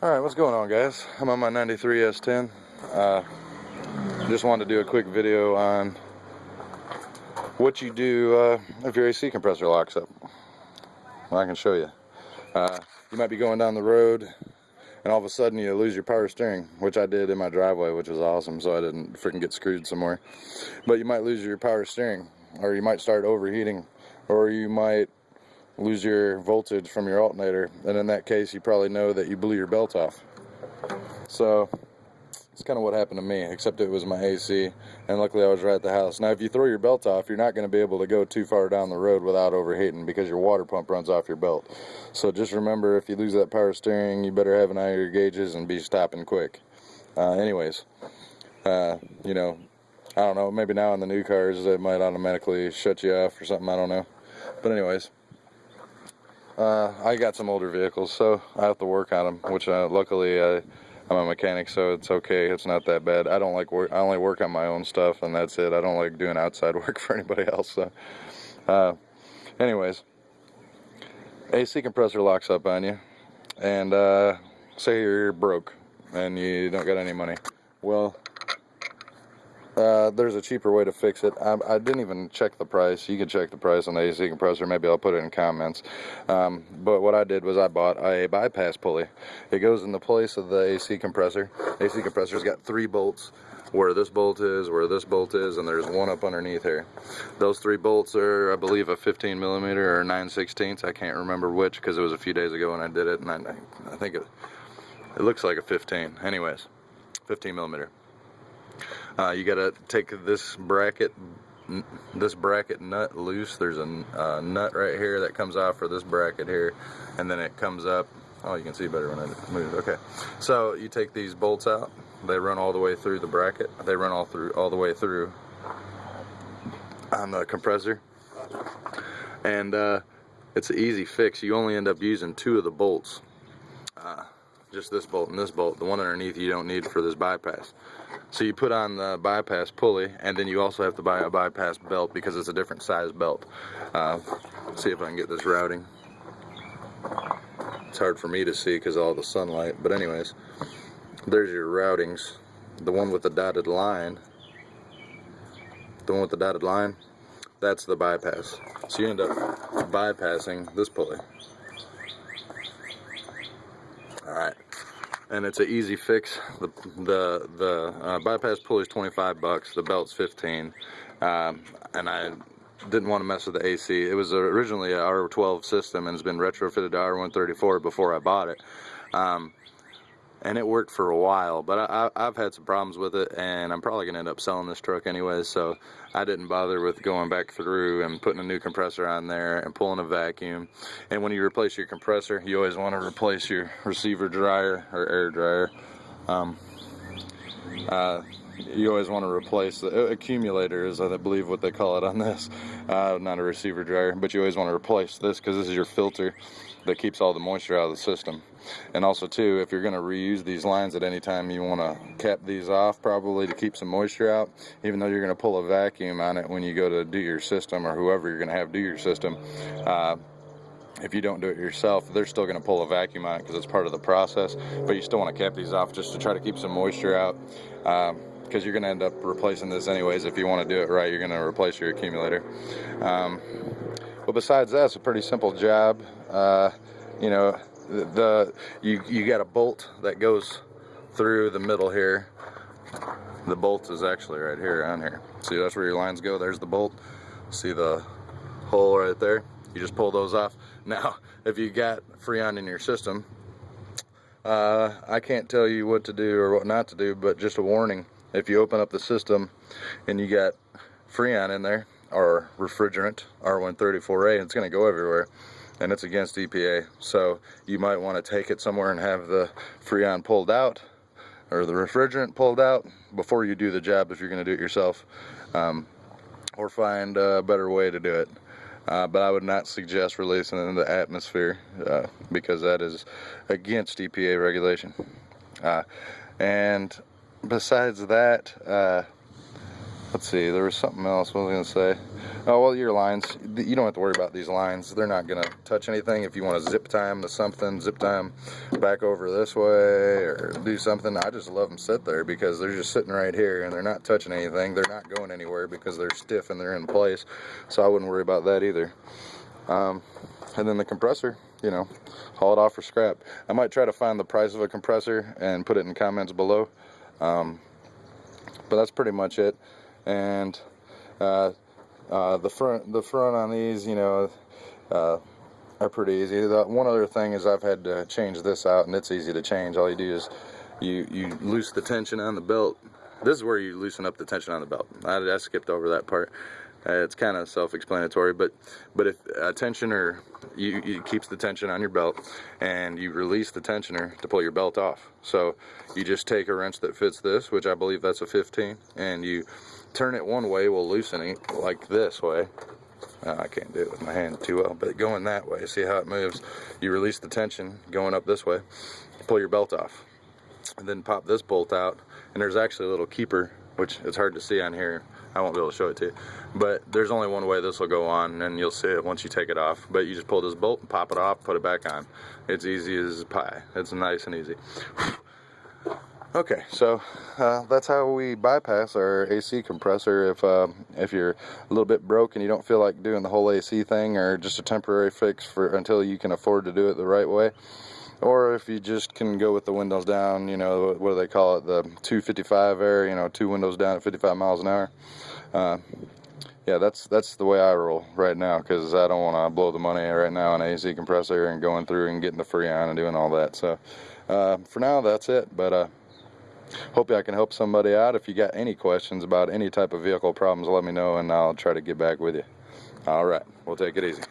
Alright, what's going on, guys? I'm on my 93 S10. Just wanted to do a quick video on what you do if your AC compressor locks up. Well, I can show you. You might be going down the road and all of a sudden you lose your power steering, which I did in my driveway, which was awesome, so I didn't freaking get screwed somewhere. But you might lose your power steering, or you might start overheating, or you might lose your voltage from your alternator, and in that case you probably know that you blew your belt off. So it's kind of what happened to me, except it was my AC, and luckily I was right at the house. Now if you throw your belt off, you're not going to be able to go too far down the road without overheating, because your water pump runs off your belt. So just remember, if you lose that power steering, you better have an eye on your gauges and be stopping quick. Anyways, you know, I don't know, maybe now in the new cars it might automatically shut you off or something, I don't know. But anyways, I got some older vehicles, so I have to work on them, which luckily I'm a mechanic, so it's okay. It's not that bad. I don't like work. I only work on my own stuff, and that's it. I don't like doing outside work for anybody else. So, anyways, AC compressor locks up on you, and say you're broke and you don't got any money. Well, there's a cheaper way to fix it. I didn't even check the price. You can check the price on the AC compressor. Maybe I'll put it in comments. But what I did was I bought a bypass pulley. It goes in the place of the AC compressor. AC compressor's got 3 bolts. Where this bolt is, where this bolt is, and there's one up underneath here. Those 3 bolts are, I believe, a 15 millimeter or 9/16. I can't remember which, because it was a few days ago when I did it, and I think it looks like a 15. Anyways, 15 millimeter. You gotta take this bracket nut loose. There's a nut right here that comes off for this bracket here, and then it comes up. Oh, you can see better when I move. Okay, so you take these bolts out. They run all the way through the bracket. They run all the way through on the compressor, and it's an easy fix. You only end up using 2 of the bolts. Just this bolt and this bolt. The one underneath you don't need for this bypass. So you put on the bypass pulley, and then you also have to buy a bypass belt because it's a different size belt. See if I can get this routing. It's hard for me to see because of all the sunlight, but anyways, there's your routings. The one with the dotted line, that's the bypass. So you end up bypassing this pulley. Alright, and it's an easy fix. The bypass pulley is 25 bucks, the belt's 15, and I didn't want to mess with the AC. It was originally a R12 system, and it's been retrofitted to R134 before I bought it, and it worked for a while, but I've had some problems with it, and I'm probably going to end up selling this truck anyways, so I didn't bother with going back through and putting a new compressor on there and pulling a vacuum. And when you replace your compressor, you always want to replace your receiver dryer or air dryer. You always want to replace the accumulator, is I believe what they call it on this, not a receiver dryer, but you always want to replace this because this is your filter that keeps all the moisture out of the system. And also too, if you're going to reuse these lines at any time, you want to cap these off probably to keep some moisture out, even though you're going to pull a vacuum on it when you go to do your system, or whoever you're going to have do your system. If you don't do it yourself, they're still going to pull a vacuum on it because it's part of the process, but you still want to cap these off just to try to keep some moisture out, because you're going to end up replacing this anyways. If you want to do it right, you're going to replace your accumulator. But besides that, it's a pretty simple job. You know, you got a bolt that goes through the middle here. The bolt is actually right here on here. See, that's where your lines go. There's the bolt. See the hole right there? You just pull those off. Now, if you got Freon in your system, I can't tell you what to do or what not to do, but just a warning: if you open up the system and you got Freon in there, or refrigerant, R134A, it's going to go everywhere, and it's against EPA. So you might want to take it somewhere and have the Freon pulled out, or the refrigerant pulled out, before you do the job if you're going to do it yourself, or find a better way to do it. But I would not suggest releasing it in the atmosphere, because that is against EPA regulation. And besides that, let's see, there was something else I was going to say. Oh, well, your lines, you don't have to worry about these lines. They're not going to touch anything. If you want to zip time to something, zip time back over this way or do something, I just let them sit there because they're just sitting right here and they're not touching anything. They're not going anywhere because they're stiff and they're in place. So I wouldn't worry about that either. And then the compressor, you know, haul it off for scrap. I might try to find the price of a compressor and put it in comments below. But that's pretty much it. And the front on these, you know, are pretty easy. One other thing is I've had to change this out, and it's easy to change. All you do is you loose the tension on the belt. This is where you loosen up the tension on the belt. I skipped over that part. It's kind of self-explanatory, but if a tensioner, you keeps the tension on your belt, and you release the tensioner to pull your belt off. So you just take a wrench that fits this, which I believe that's a 15, and you turn it one way while loosening it, like this way. I can't do it with my hand too well, but going that way, see how it moves. You release the tension going up this way, pull your belt off, and then pop this bolt out, and there's actually a little keeper, which it's hard to see on here. I won't be able to show it to you, but there's only one way this will go on, and you'll see it once you take it off. But you just pull this bolt and pop it off, put it back on. It's easy as pie. It's nice and easy. Okay, so that's how we bypass our AC compressor. If you're a little bit broke and you don't feel like doing the whole AC thing, or just a temporary fix for until you can afford to do it the right way, or if you just can go with the windows down, you know, what do they call it, the 255 air, you know, 2 windows down at 55 miles an hour. Yeah, that's the way I roll right now, because I don't want to blow the money right now on an AC compressor and going through and getting the Freon and doing all that. So for now, that's it. But hope I can help somebody out. If you got any questions about any type of vehicle problems, let me know, and I'll try to get back with you. All right, we'll take it easy.